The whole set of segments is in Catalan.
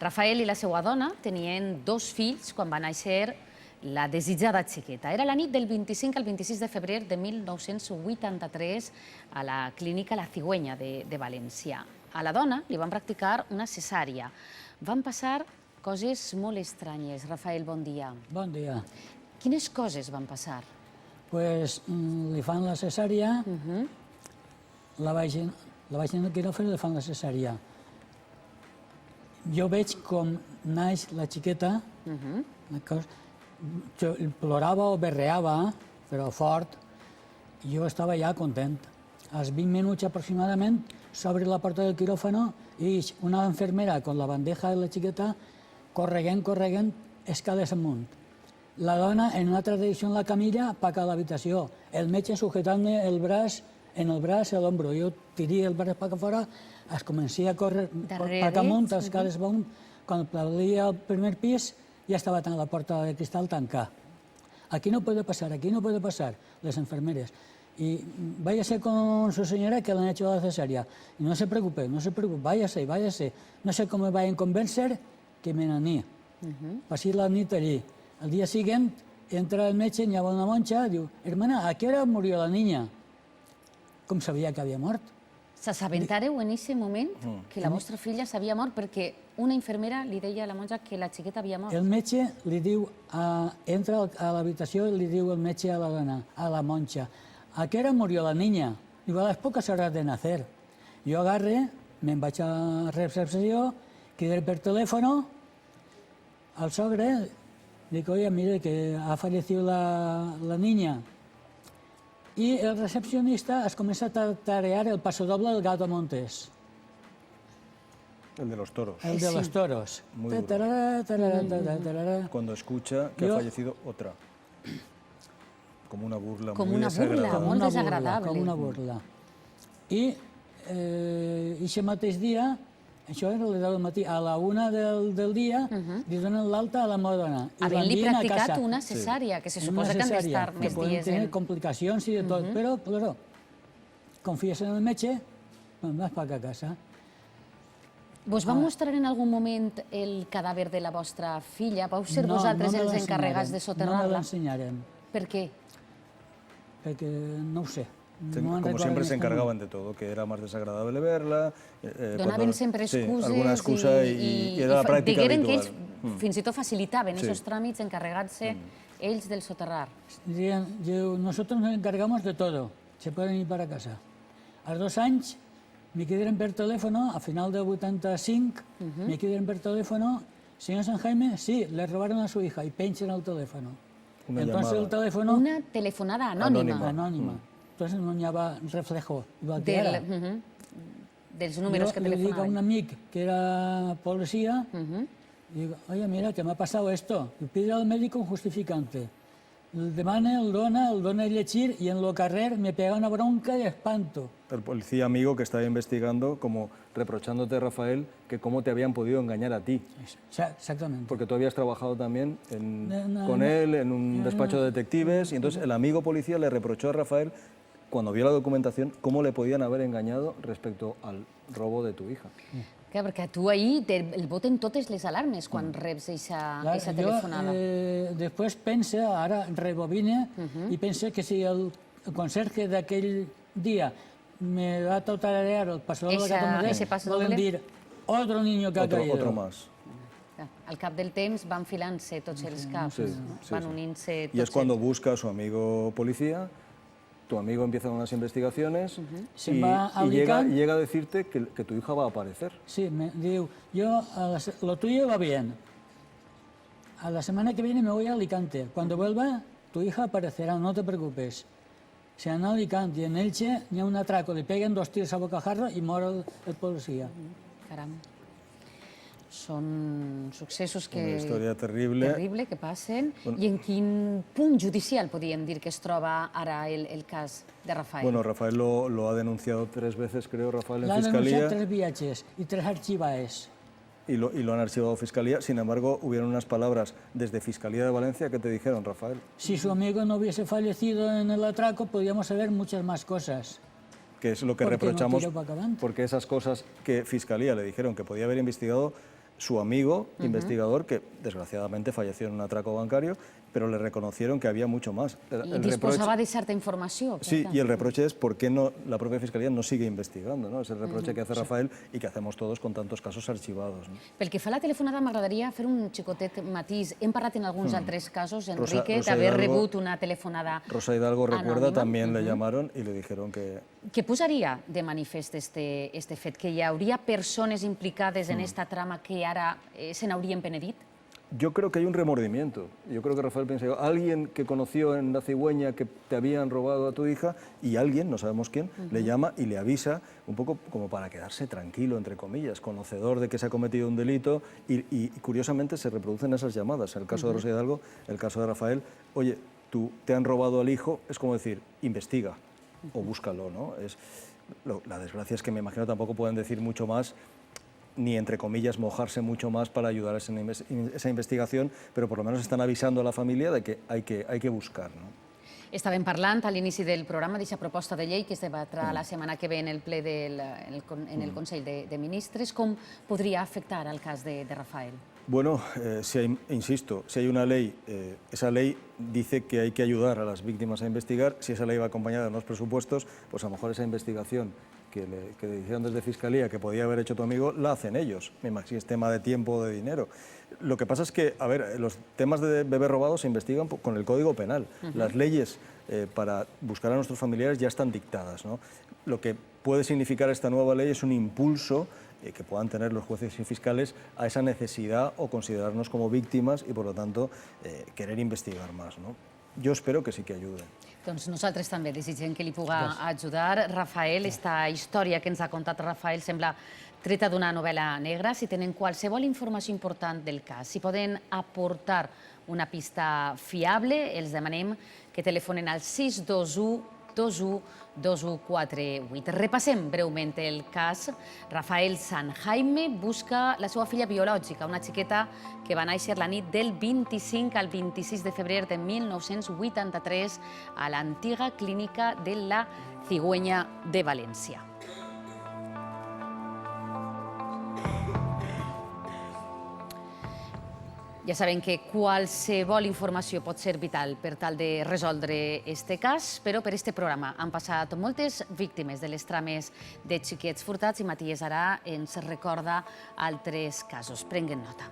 Rafael i la seva dona tenien 2 fills quan va néixer la desitjada xiqueta. Era la nit del 25 al 26 de febrer de 1983 a la clínica La Cigüeña de València. A la dona li van practicar una cesària. Van passar coses molt estranyes. Rafael, bon dia. Bon dia. Quines coses van passar? Pues li fan la cesària, la vagin al quiròfan i li fan la cesària. Jo veig com naix la xiqueta, plorava o berreava, però fort, i jo estava ja content. Als 20 minuts aproximadament s'obre la porta del quiròfano i una infermera amb la bandeja de la xiqueta corregent, escales amunt. La dona en una altra direcció en la camilla cap a l'habitació, el metge sujetant-me el braç a l'ombro. Jo tiria el braç cap a fora, es comencia a córrer cap amunt, les escales amunt. Quan aplaudia el primer pis ja estava la porta de cristal tancada. Aquí no puede pasar, les enfermeres. Y váyase con su señora que le han hecho la cesárea. Y no se preocupe, váyase. No sé cómo me vayan a convencer que me n'anir. Pasé la nit allí. Al día siguiente entra el metge, hi ha una monja, diu, hermana, ¿a qué hora murió la niña? Com sabia que havia mort? S'assabentareu en aquest moment que la vostra filla s'havia mort perquè una infermera li deia a la monja que la xiqueta havia mort? El metge li diu, entra a l'habitació i li diu el metge a la dona, a la monja, ¿a qué hora murió la niña? Diu, a las pocas horas de nacer. Jo agarre, me'n vaig a recepció, quedé per telèfono, al sogre, dic, oye, mire, que ha fallecido la niña. Y el recepcionista es comienza a tararear el pasodoble del Gato Montes. El de los toros. El de los toros. Muy duro. Cuando escucha que ha fallecido otra. Como una burla muy desagradable. Molt desagradable. Com una burla. I aquest mateix dia, això era a les 10 del matí, a la 1 del dia, li donen l'alta a la meva dona. Havent-li practicat una cesària, que se suposa que han d'estar més dies. Que poden tenir complicacions i de tot, però, claro, confies en el metge, vas cap a casa. Vos van mostrar en algun moment el cadàver de la vostra filla? Vau ser vosaltres els encarregats de soterrar-la? No me l'ensenyarem. Per què? Perquè no ho sé. Como siempre se encargaban de todo, que era más desagradable verla. Donaven sempre excuses. Alguna excusa y era la práctica habitual. Digueren que ells fins i tot facilitaven aquests tràmits encarregant-se ells del soterrar. Nosotros nos encargamos de todo, se pueden ir para casa. A los 2 anys me quedaron per teléfono, a final del 85, me quedaron per teléfono, señor San Jaime, sí, le robaron a su hija y penchan el teléfono. Entonces el teléfono... Una telefonada anònima. Anònima. Entonces no hi havia reflejo, igual que ara. Dels números que telefonaven. Le dic a un amic que era policía, digo, oye, mira, que me ha pasado esto. Y pide al médico un justificante. El demana, el dona a llegir y en lo carrer me pega una bronca de espanto. El policía amigo que estaba investigando, como reprochándote, Rafael, que cómo te habían podido engañar a ti. Exactamente. Porque tú habías trabajado también con él en un despacho de detectives y entonces el amigo policía le reprochó a Rafael, cuando vio la documentación, cómo le podían haber engañado respecto al robo de tu hija. Clar, perquè tu ahir el boten totes les alarmes quan reps aquesta telefonada. Jo després pense, ara rebobine, i pense que si el conserge d'aquell dia me va tararear el pasador del Gato Montes, volen dir, otro niño que ha caído. Otro más. Al cap del temps van filant-se tots els caps, van unint-se tots. Y es cuando busca a su amigo policía. Tu amigo empieza unas investigaciones y llega a decirte que tu hija va a aparecer. Sí, me diu, lo tuyo va bien. A la semana que viene me voy a Alicante. Cuando vuelva, tu hija aparecerá, no te preocupes. Se van a Alicante y en Elche hi ha un atraco, le peguen 2 tirs a bocajarro y mor el policía. Caram. Són successos que... Una història terrible que passen. I en quin punt judicial podríem dir que es troba ara el cas de Rafael? Bueno, Rafael lo ha denunciado 3 veces, creo, Rafael, en Fiscalía. Lo han denunciado 3 viajes y 3 archivaes. Y lo han archivado Fiscalía. Sin embargo, hubieron unas palabras desde Fiscalía de Valencia que te dijeron, Rafael. Si su amigo no hubiese fallecido en el atraco, podríamos saber muchas más cosas. Que es lo que reprochamos, porque esas cosas que Fiscalía le dijeron que podía haber investigado su amigo investigador, que desgraciadamente falleció en un atraco bancario, pero le reconocieron que había mucho más. I disposava de certa informació. Sí, y el reproche es por qué no, la propia Fiscalía no sigue investigando, ¿no? Es el reproche que hace Rafael y que hacemos todos con tantos casos archivados, ¿no? Pel que fa a la telefonada, m'agradaria fer un xicotet matís. Hem parlat en alguns altres casos, Enrique, Rosa d'haver Hidalgo- rebut una telefonada Rosa Hidalgo, recuerda, anònima. también le llamaron y le dijeron que Què posaria de manifest este fet? Que hi hauria persones implicades en esta trama que ara se n'haurien penedit? yo creo que hay un remordimiento. Yo creo que Rafael piensa, alguien que conoció en La Cigüeña que te habían robado a tu hija y alguien, no sabemos quién, le llama y le avisa un poco como para quedarse tranquilo, entre comillas, conocedor de que se ha cometido un delito y curiosamente se reproducen esas llamadas. En el caso de Rosa Hidalgo, el caso de Rafael, oye, te han robado al hijo, es como decir, investiga o búscalo, ¿no? La desgracia es que me imagino tampoco pueden decir mucho más ni, entre comillas, mojarse mucho más para ayudar a esa investigación, pero por lo menos están avisando a la familia de que hay que buscar, ¿no? Estàvem parlant a l'inici del programa d'aquesta proposta de llei que es debatrà la setmana que ve en el ple en el Consell de Ministres. Com podria afectar al cas de Rafael? Bueno, insisto, si hay una ley, esa ley dice que hay que ayudar a las víctimas a investigar. Si esa ley va acompañada de unos presupuestos, pues a lo mejor esa investigación que dijeron desde Fiscalía que podía haber hecho tu amigo, la hacen ellos, si es tema de tiempo o de dinero. Lo que pasa es que, a ver, los temas de bebés robados se investigan con el Código Penal. Las leyes para buscar a nuestros familiares ya están dictadas, ¿no? Lo que puede significar esta nueva ley es un impulso que puedan tener los jueces y fiscales a esa necesidad o considerarnos como víctimas y, por lo tanto, querer investigar más, ¿no? Jo espero que sí que ayude. Doncs nosaltres també desitgem que li puga ajudar. Rafael, esta història que ens ha contat Rafael sembla treta d'una novel·la negra. Si tenen qualsevol informació important del cas, si poden aportar una pista fiable, els demanem que telefonen al 621 2148. Repassem breument el cas. Rafael San Jaime busca la seva filla biològica, una xiqueta que va néixer la nit del 25 al 26 de febrer de 1983 a l'antiga clínica de la Cigüeña de València. Ja saben que qualsevol informació pot ser vital per tal de resoldre este cas, però per este programa han passat moltes víctimes de les trames de xiquets furtats i Matías ara ens recorda altres casos. Prenguen nota.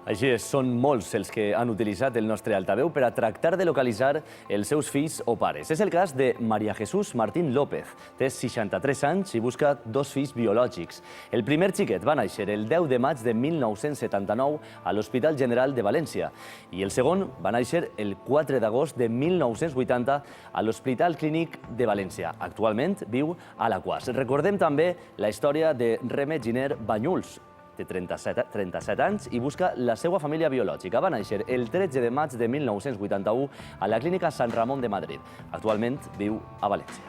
Així és, són molts els que han utilitzat el nostre altaveu per a tractar de localitzar els seus fills o pares. És el cas de María Jesús Martín López. Té 63 anys i busca 2 fills biològics. El primer xiquet va néixer el 10 de maig de 1979 a l'Hospital General de València i el segon va néixer el 4 d'agost de 1980 a l'Hospital Clínic de València. Actualment viu a l'Aquàs. Recordem també la història de Reme Giner Banyuls, té 37 anys i busca la seva família biològica. Va néixer el 13 de maig de 1981 a la Clínica Sant Ramon de Madrid. Actualment viu a València.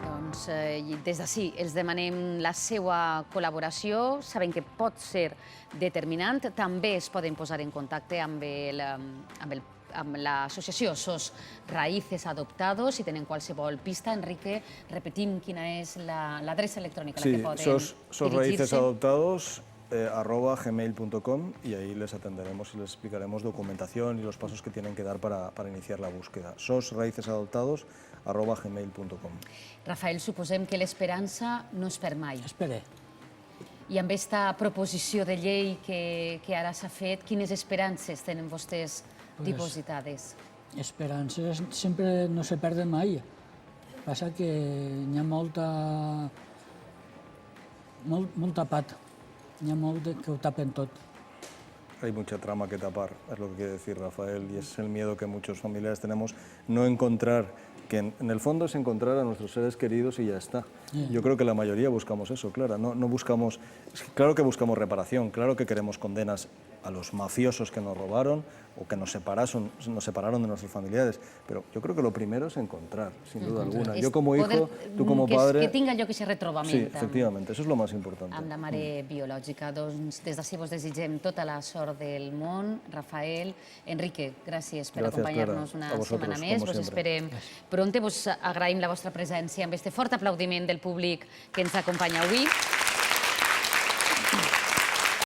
Doncs des d'ací els demanem la seva col·laboració. Saben que pot ser determinant. També es poden posar en contacte amb l'associació SOS Raíces Adoptados. Si tenen qualsevol pista, Enrique, repetim quina és l'adreça electrònica a la que poden dirigir-se. SOS Raíces Adoptados @gmail.com y ahí les atenderemos y les explicaremos documentación y los pasos que tienen que dar para iniciar la búsqueda. sosraicesadoptados@gmail.com. Rafael, suposem que l'esperança no es perd mai. Espere. I amb aquesta proposició de llei que ara s'ha fet, quines esperances tenen vostès dipositades? Esperances sempre no se perden mai. Passa que hi ha molt tapat. Hi ha molt que ho tapen tot. Hay mucha trama que tapar, es lo que quiere decir Rafael, y es el miedo que muchos familiares tenemos, no encontrar, que en el fondo es encontrar a nuestros seres queridos y ya está. Yo creo que la mayoría buscamos eso, claro, no buscamos, claro que buscamos reparación, claro que queremos condenas a los mafiosos que nos robaron o que nos separaron de nuestros familiares, pero yo creo que lo primero es encontrar, sin duda alguna. Yo como hijo, tú como padre... Que tinga lloc aquest retrobament. Sí, efectivamente, eso es lo más importante. Amb la mare biològica. Doncs des d'ací vos desitgem tota la sort del món. Rafael, Enrique, gràcies per acompanyar-nos una setmana més. Vos esperem Bronte, vos agraïm la vostra presència amb este fort aplaudiment del públic que ens acompanya avui.